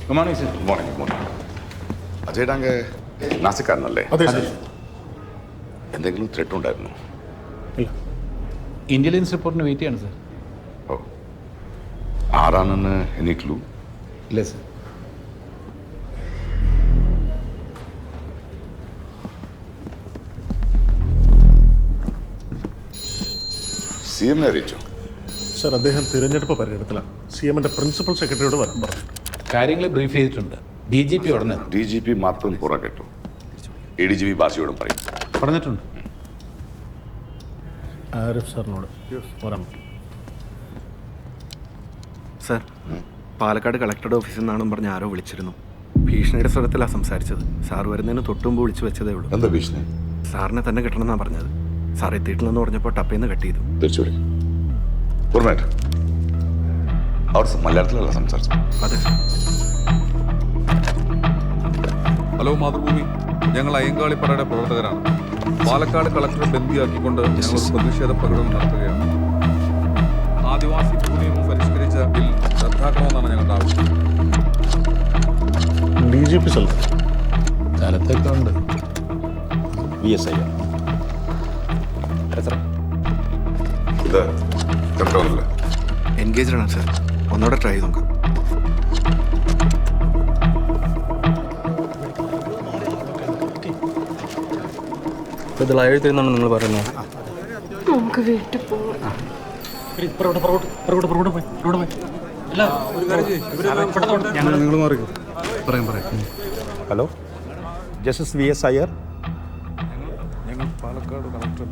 Good morning sir. Morning morning. Ajay Dange നാസിക്കാരനല്ലേ? അതെ സർ. എന്തെങ്കിലും ത്രെട്ട് ഉണ്ടായിരുന്നു? ഇല്ല. ഇന്റലിജൻസ് റിപ്പോർട്ടിന് വെയിറ്റ് ചെയ്യാണ് സർ. ഓ, ആരാണെന്ന് എനി ക്ലൂ? ഇല്ല സർ. സി എമ്മിനെ അറിയിച്ചോ? സർ, അദ്ദേഹം തിരഞ്ഞെടുപ്പ് പര്യടനത്തിലാണ്. CMന്റെ പ്രിൻസിപ്പൽ സെക്രട്ടറിയോട് വരാൻ പറഞ്ഞു. കാര്യങ്ങൾ ബ്രീഫ് ചെയ്തിട്ടുണ്ട്. DGP ഉടനെ DGP മാത്രം പുറകെട്ടു. ADGP ബാസിയോടും പറയും. പറഞ്ഞിട്ടുണ്ട്. ആരിഫ് സാറിനോട് വരാൻ പറഞ്ഞു. സർ, പാലക്കാട് കളക്ടറുടെ ഓഫീസിൽ നിന്നാണെന്ന് പറഞ്ഞ് ആരോ വിളിച്ചിരുന്നു. ഭീഷണിയുടെ സ്വരത്തിലാണ് സംസാരിച്ചത്. സാർ വരുന്നതിന് തൊട്ടുമുമ്പ് വിളിച്ചു വെച്ചതേ ഉള്ളൂ. എന്താ ഭീഷണി? സാറിനെ തന്നെ കിട്ടണമെന്നാണ് പറഞ്ഞത്. സാർ എത്തിയിട്ടില്ലെന്ന് പറഞ്ഞപ്പോൾ ടപ്പേന്ന് കട്ട് ചെയ്തു. തീർച്ചയായും. ഒരു മിനിറ്റ്. അവർ മലയാളത്തിലല്ല സംസാരിച്ചു. അതെ സർ. ഹലോ മാതൃഭൂമി, ഞങ്ങൾ അയ്യങ്കാളിപ്പടയുടെ പ്രവർത്തകരാണ്. പാലക്കാട് കളക്ടറെ ബന്ദിയാക്കിക്കൊണ്ട് ഞങ്ങൾ പ്രതിഷേധ പ്രകടനം നടത്തുകയാണ്. ആദിവാസി ഭൂനിയമം പരിഷ്കരിച്ച ബിൽ റദ്ദാക്കണമെന്നാണ് ഞങ്ങളുടെ ആവശ്യം. DGP സ്ഥലത്ത് സ്ഥലത്തൊക്കെ ഉണ്ട്. VSI. ഇത് കറക്റ്റാണല്ലേ? എൻഗേജ്ഡ് ആണ് സർ. ഒന്നുകൂടെ ട്രൈ ചെയ്ത് നോക്കാം. ഇത് ലൈവ് തരുന്നാണ് നിങ്ങൾ പറയുന്നത്. നമുക്ക് വീട്ടിൽ പോകാം. നിങ്ങൾ മാറിക്കും. പറയാം. Hello, justice VS Iyer.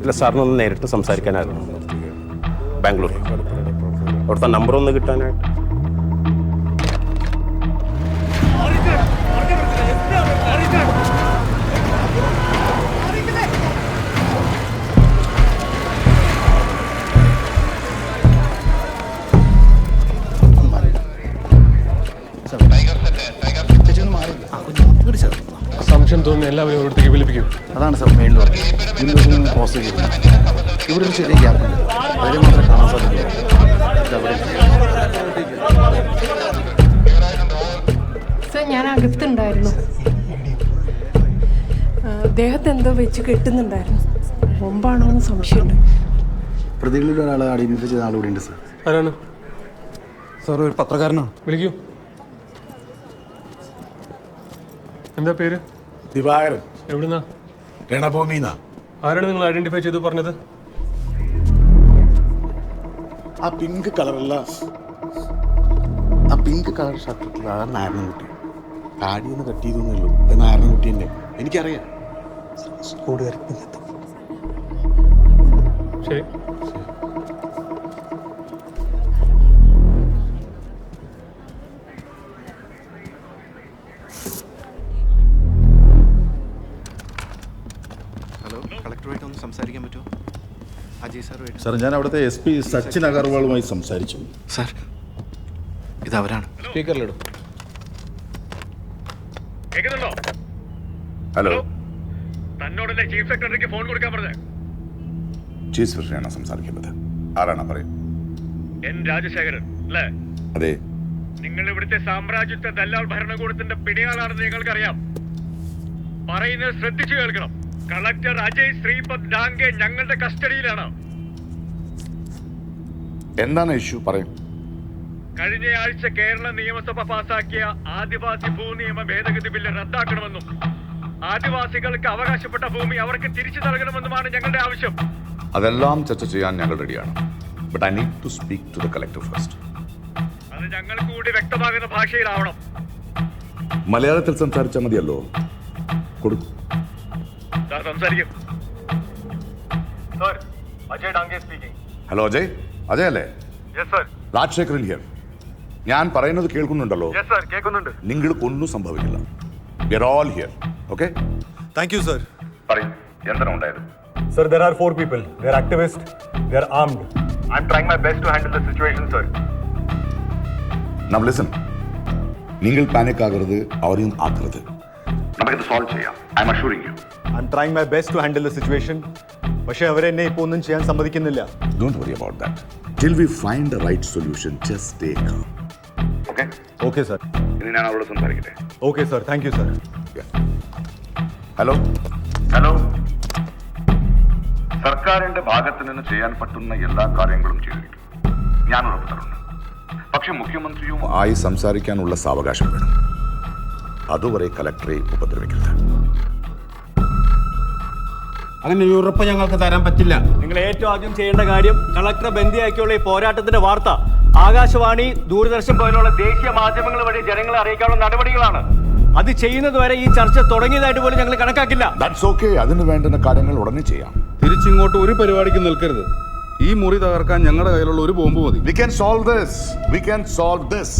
ഇല്ല, സാറിനൊന്ന് നേരിട്ട് സംസാരിക്കാനായിരുന്നു. ബാംഗ്ലൂർ. അവിടുത്തെ നമ്പർ ഒന്ന് കിട്ടാനായിട്ട്. സംശയം തോന്നുന്ന എല്ലാവരും ഇവിടത്തേക്ക് വിളിപ്പിക്കും. അതാണ് സാർ മെയിൻ വിൻഡോസിൽ ക്രോസ് ചെയ്ത് ഇവിടെ ഒരു ചെറിയ ഗ്യാപ്പുണ്ട്. അതിൽ മാത്രമേ കാണാൻ സാധിക്കുള്ളൂ. സർ, ഞാൻ അകത്തുണ്ടായിരുന്നു. ദേഹത്ത് എന്തോ വെച്ച് കെട്ടുന്നുണ്ടായിരുന്നു. ബോംബാണോ എന്ന് സംശയമുണ്ട്. പ്രതികളിൽ ഒരാളെ ഐഡന്റിഫൈ ചെയ്ത ആളുകൂടി ഉണ്ട് സാർ. ആരാണ്? സാർ, ഒരു പത്രക്കാരനാണ്. വിളിക്കൂ. എന്താ പേര്? ദിവാകരൻ. എവിടുന്നാ? രണഭൂമിന്നാ. ആരാണ് നിങ്ങൾ ഐഡന്റിഫൈ ചെയ്തു പറഞ്ഞത്? ആ പിങ്ക് കളറുള്ള ആ പിങ്ക് കളർ ഷർട്ടിട്ടുള്ള ആ നാരായണൻകുട്ടി. താടിയൊന്ന് കട്ട് ചെയ്തൊന്നുള്ളൂ. അത് നാരായണൻകുട്ടി തന്നെ. എനിക്കറിയാം. ശരി. ഹലോ, കളക്ടറുമായിട്ട് ഒന്ന് സംസാരിക്കാൻ പറ്റുമോ? അജയ് സാറുമായിട്ട്. സാർ, ഞാൻ അവിടുത്തെ SP സച്ചിൻ അഗർവാളുമായി സംസാരിച്ചു. സാർ, ഇതവരാണ്. സ്പീക്കറിലിടും. ഹലോ, തന്നോടല്ലേ ചീഫ് സെക്രട്ടറിക്ക് ഫോൺ കൊടുക്കാൻ പറഞ്ഞേ? ചീഫ് സെക്രട്ടറിയാണ് സംസാരിക്കുന്നത്. ആരാണ് പറയും? N രാജശേഖരൻ അല്ലേ? അതെ. നിങ്ങൾ ഇവിടുത്തെ സാമ്രാജ്യത്വ ദല്ലാൾ ഭരണകൂടത്തിന്റെ പിടിയാളാണെന്ന് നിങ്ങൾക്കറിയാം. പറയുന്നത് ശ്രദ്ധിച്ചു കേൾക്കണം. കളക്ടർ അജയ് ശ്രീപദ് ഡാംഗെ ഞങ്ങളുടെ കസ്റ്റഡിയിലാണ്. എന്താണ് ഇഷ്യൂ? പറയും. കഴിഞ്ഞയാഴ്ച കേരള നിയമസഭ പാസാക്കിയ ആദിവാസി ഭൂനിയമ ഭേദഗതി ബില്ല് റദ്ദാക്കണമെന്നും ആദിവാസികൾക്ക് അവകാശപ്പെട്ട ഭൂമി അവർക്ക് തിരിച്ചു നൽകണമെന്നുമാണ് ഞങ്ങളുടെ ആവശ്യം. അതെല്ലാം ചർച്ച ചെയ്യാൻ ഞങ്ങൾ റെഡിയാണ്. But I need to speak to the collector first. അത് ഞങ്ങൾക്ക് കൂടി വ്യക്തമാകുന്ന ഭാഷയിലാവണം. മലയാളത്തിൽ സംസാരിച്ചാൽ മതിയല്ലോ. കൊടുക്കും. സാർ സംസാരിക്കും. Sir, Ajay Dange speaking. Hello Ajay. Ajay അല്ലേ? Yes sir. രാജശേഖരൻ ഹിയർ. ഞാൻ പറയുന്നത് കേൾക്കുന്നുണ്ടല്ലോ? യെസ് സർ, കേൾക്കുന്നുണ്ട്. നിങ്ങൾക്കൊന്നും സംഭവിക്കില്ല. We are all here. Okay? Thank you sir. പറയും. എന്താണ് ഉണ്ടായത്? Sir, there are 4 people. They are activists. They are armed. I'm trying my best to handle the situation, sir. Now listen. നിങ്ങൾ panic ആകരുത്, അവരെയും ആക്കരുത്. നമുക്കിത് സോൾവ് ചെയ്യാം. I am assuring you. I'm trying my best to handle the situation. പക്ഷേ അവരെന്നെ ഇപ്പോൾ ഒന്നും ചെയ്യാൻ സമ്മതിക്കുന്നില്ല. Don't worry about that. Till we find the right solution, just stay calm. Okay? Okay sir. ഇനി ഞാൻ അവളോട് സംസാരിക്കട്ടെ. Okay sir, thank you sir. Hello hello, സർക്കാരിന്റെ ഭാഗത്ത് നിന്ന് ചെയ്യാൻ പറ്റുന്ന എല്ലാ കാര്യങ്ങളും ചെയ്തിരിക്കും, ഞാൻ ഉറപ്പ് തരുന്നു. പക്ഷെ മുഖ്യമന്ത്രിയും ആയി സംസാരിക്കാനുള്ള സാവകാശം വേണം. അതുവരെ കലക്ടറെ ഉപദ്രവിക്കരുത്. അങ്ങനെ ഒരു ഉറപ്പ് ഞങ്ങൾക്ക് തരാൻ പറ്റില്ല. നിങ്ങൾ ഏറ്റവും ആദ്യം ചെയ്യേണ്ട കാര്യം കളക്ടറെ ബന്ദിയാക്കിയുള്ള ഈ പോരാട്ടത്തിന്റെ വാർത്ത ആകാശവാണി, ദൂരദർശൻ പോലുള്ള ദേശീയ മാധ്യമങ്ങൾ വഴി ജനങ്ങളെ അറിയിക്കാനുള്ള നടപടികളാണ്. അത് ചെയ്യുന്നത് വരെ ഈ ചർച്ച തുടങ്ങിയതായിട്ട് പോലും ഞങ്ങൾ കണക്കാക്കില്ല. That's okay. അതിന് വേണ്ടുന്ന കാര്യങ്ങൾ ഉടനെ ചെയ്യാം. തിരിച്ചിങ്ങോട്ട് ഒരു പരിപാടിക്ക് നിൽക്കരുത്. ഈ മുറി തകർക്കാൻ ഞങ്ങളുടെ കയ്യിലുള്ള ഒരു ബോംബ് മതി. We can solve this. We can solve this.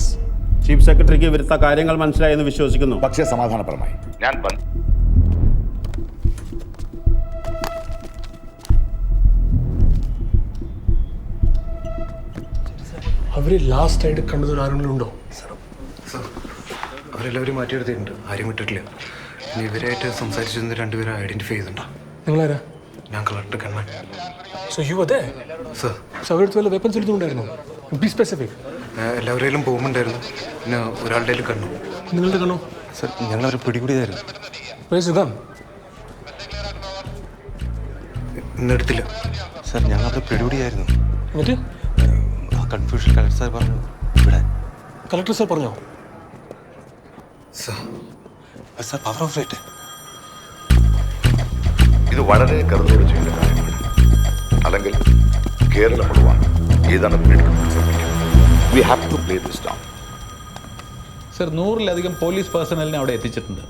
Chief സെക്രട്ടറിക്ക് ഇവിടുത്തെ കാര്യങ്ങൾ മനസ്സിലായെന്ന് വിശ്വസിക്കുന്നു. പക്ഷേ സമാധാനപരമായി ഞാൻ അവര് ലാസ്റ്റ് ആയിട്ട് കണ്ടത് ആരെങ്കിലും ഉണ്ടോ? അവരെല്ലാവരും മാറ്റിയെടുത്തിട്ടുണ്ട്, ആരും വിട്ടിട്ടില്ല. ഇനി ഇവരായിട്ട് സംസാരിച്ചിരുന്ന രണ്ടുപേരെ ഐഡന്റിഫൈ ചെയ്തിട്ടുണ്ടോ? നിങ്ങളാരാ? ഞാൻ collector Kannan. So you were there? Sir, അവരുടെ വല്ല വെപ്പൺസ് എടുത്തുകൊണ്ടായിരുന്നു? B specific. എല്ലാവരെയും പോകുന്നുണ്ടായിരുന്നു. പിന്നെ ഒരാളുടെ കണ്ണു. നിങ്ങളുടെ കണ്ണോ? സർ, ഞങ്ങളവരെ പിടികൂടിയതായിരുന്നു. ഇന്നെടുത്തില്ല സർ, ഞങ്ങളവരെ പിടികൂടിയായിരുന്നു. എന്നിട്ട് കൺഫ്യൂഷൻ കളക്ടർ സാർ പറഞ്ഞു ഇവിടെ. കളക്ടർ സാർ പറഞ്ഞോ? Sir power off right. ഇത് വളരെ കരുതലോടെ ചെയ്യേണ്ട കാര്യമാണ്. അല്ലെങ്കിൽ കേരളം മുഴുവൻ ഏതാണ് we have to play this down. Sir, 100-ലധികം പോലീസ് പേഴ്സണലിനെ അവിടെ എത്തിച്ചിട്ടുണ്ട്.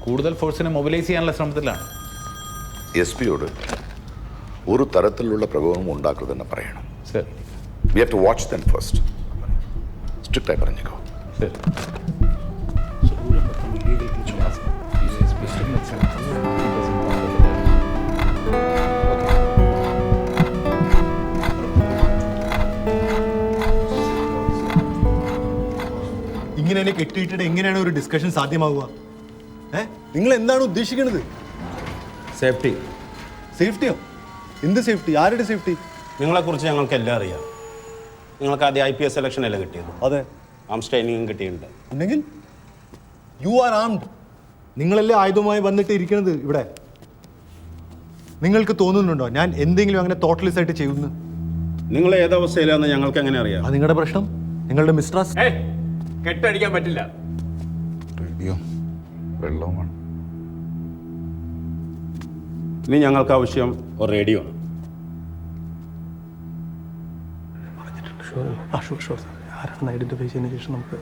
കൂടുതൽ ഫോഴ്സിനെ മൊബിലൈസ് ചെയ്യാനുള്ള ശ്രമത്തിലാണ്. SP-യോട് ഒരു തരത്തിലുള്ള പ്രകോപനം ഉണ്ടാക്കരുതെന്ന് പറയണം. Sir, we have to watch them first. സ്ട്രിക്റ്റായി പറഞ്ഞേക്കോ. സർ. ഇങ്ങനെ എന്നെ കെട്ടിയിട്ടിട്ട് എങ്ങനെയാണ് ഒരു ഡിസ്കഷൻ സാധ്യമാവുക? നിങ്ങൾ എന്താണ് ഉദ്ദേശിക്കുന്നത്? സേഫ്റ്റി. സേഫ്റ്റിയോ? എന്ത് സേഫ്റ്റി? ആരുടെ സേഫ്റ്റി? നിങ്ങളെക്കുറിച്ച് ഞങ്ങൾക്ക് എല്ലാം അറിയാം. നിങ്ങൾക്ക് ആദ്യം IPS സെലക്ഷനല്ലേ കിട്ടിയത്? അതെ. ആംസ് ട്രെയിനിങ്ങും കിട്ടിയിട്ടുണ്ട്. ഉണ്ടെങ്കിൽ യു ആർ ആംഡ്. നിങ്ങളല്ലേ ആയുധവുമായി വന്നിട്ട് ഇരിക്കുന്നത് ഇവിടെ. നിങ്ങൾക്ക് തോന്നുന്നുണ്ടോ ഞാൻ എന്തെങ്കിലും അങ്ങനെ തോട്ട്ലെസ് ആയിട്ട് ചെയ്യുന്നു? നിങ്ങൾ ഏതവസ്ഥയിലാണെന്ന് ഞങ്ങൾക്ക് എങ്ങനെ അറിയാം? അത് നിങ്ങളുടെ പ്രശ്നം, നിങ്ങളുടെ മിസ്ട്രസ്റ്റ്. കെട്ടടിക്കാൻ പറ്റില്ല. റേഡിയോ വെള്ളവുമാണ്. ഇനി ഞങ്ങൾക്ക് ആവശ്യം ഒരു റേഡിയോ ആണ്. ആരാണെന്ന് ഐഡന്റിഫൈ ചെയ്തതിനു ശേഷം നമുക്ക്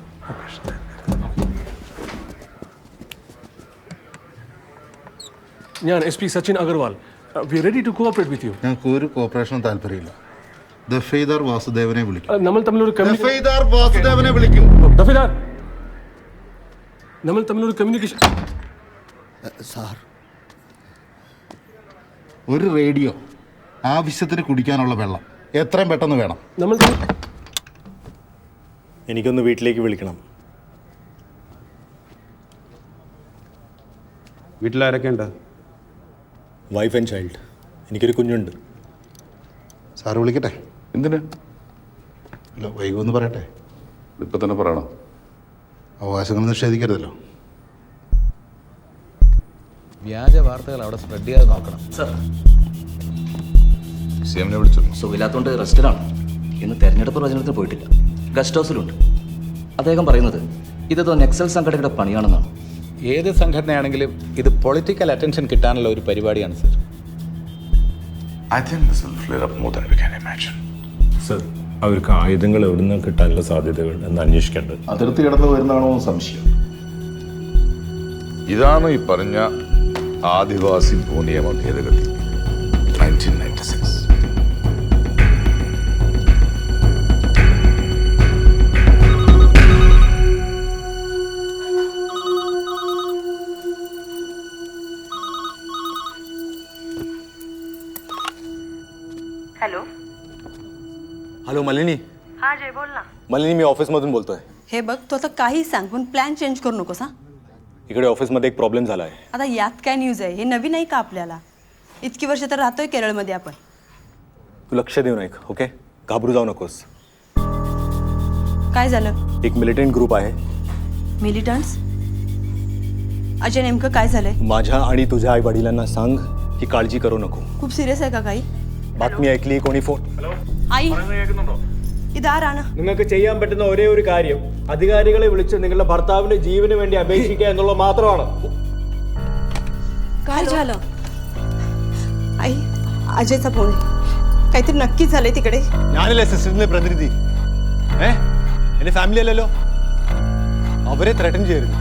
ഞാൻ SP Sachin Agarwal. We are ready to cooperate with you. ഞങ്ങൾക്ക് ഒരു കോപ്പറേഷനും താല്പര്യമില്ല. ദഫേദാർ വാസുദേവനെ വിളിക്കും. നമ്മൾ തമ്മിലൊരു ദഫേദാർ വാസുദേവനെ വിളിക്കും. ദഫേദാർ, നമ്മൾ തമ്മിലൊരു കമ്മ്യൂണിക്കേഷൻ. സാർ, ഒരു റേഡിയോ, ആവശ്യത്തിന് കുടിക്കാനുള്ള വെള്ളം എത്രയും പെട്ടെന്ന് വേണം. നമ്മൾ എനിക്കൊന്ന് വീട്ടിലേക്ക് വിളിക്കണം. വീട്ടിലാരൊക്കെ ഉണ്ട്? Wife and child. എനിക്കൊരു കുഞ്ഞുണ്ട്. സാറ് വിളിക്കട്ടെ? എന്തിന്? അല്ല, വൈകുമെന്ന് പറയട്ടെ. ഇപ്പൊ തന്നെ പറയണോ? അവകാശങ്ങൾ നിഷേധിക്കരുതല്ലോ. വ്യാജ വാർത്തകൾ അവിടെ സ്പ്രെഡ് ചെയ്യാതെ നോക്കണം. CM-നെ വിളിച്ചിരുന്നു. സുഖമില്ലാത്തതുകൊണ്ട് റെസ്റ്റിലാണ്. ഇന്ന് തെരഞ്ഞെടുപ്പ് പ്രവചനത്തിന് പോയിട്ടില്ല. ഗസ്റ്റ് ഹൗസിലുണ്ട്. അദ്ദേഹം പറയുന്നത് ഇതൊരു നെക്സൽ സംഘടനയുടെ പണിയാണെന്നാണ്. ഏത് സംഘടനയാണെങ്കിലും ഇത് പൊളിറ്റിക്കൽ അറ്റൻഷൻ കിട്ടാനുള്ള ഒരു പരിപാടിയാണ് sir. I think this will flare up more than we can imagine. Sir, അവർക്ക് ആയുധങ്ങൾ എവിടെ നിന്ന് കിട്ടാനുള്ള സാധ്യതകൾ എന്ന് അന്വേഷിക്കേണ്ടത്. അതിർത്തി കടന്നു വരുന്നതാണോ സംശയം. ഇതാണ് ഈ പറഞ്ഞ ആദിവാസി ഭൂനിയമ ഭേദഗതി 1996. हॅलो मलिनी. हा जय, बोल ना. मलिनी, मी ऑफिसमधून बोलतोय. हे बघ, तू आता काही सांग पण प्लॅन चेंज करू नकोस. हा, इकडे ऑफिसमध्ये एक प्रॉब्लेम झाला आहे. आता यात काय न्यूज आहे? हे नवीन आहे का आपल्याला? इतकी वर्ष तर राहतोय केरळमध्ये आपण. तू लक्ष देऊन ऐक, ओके? घाबरू जाऊ नकोस. काय झालं? एक मिलिटंट ग्रुप आहे. मिलिटंट्स? अजय नेमकं काय झालंय? माझ्या आणि तुझ्या आई वडिलांना सांग ही काळजी करू नको. खूप सिरियस आहे का काही? ബാത്മി ऐकली कोणी ഫോൺ? आई ഇതാരാണ്? നിങ്ങൾക്ക് ചെയ്യാൻ പറ്റുന്ന ഒരേ ഒരു കാര്യം അധികാരികളെ വിളിച്ച് നിങ്ങളുടെ ഭർത്താവിന്റെ ജീവന് വേണ്ടി അപേക്ഷിക്കുക എന്നുള്ളത് മാത്രമാണ്. काय झालं? आई अजयचा फोन आहे. काहीतरी नक्की झालंय तिकडे. ഞാനല്ലേ സിസ്റ്ററിന്റെ പ്രതിനിധി. എന്റെ ഫാമിലി അല്ലല്ലോ. അവരെ ത്രെട്ടൻ ചെയ്യരുത്.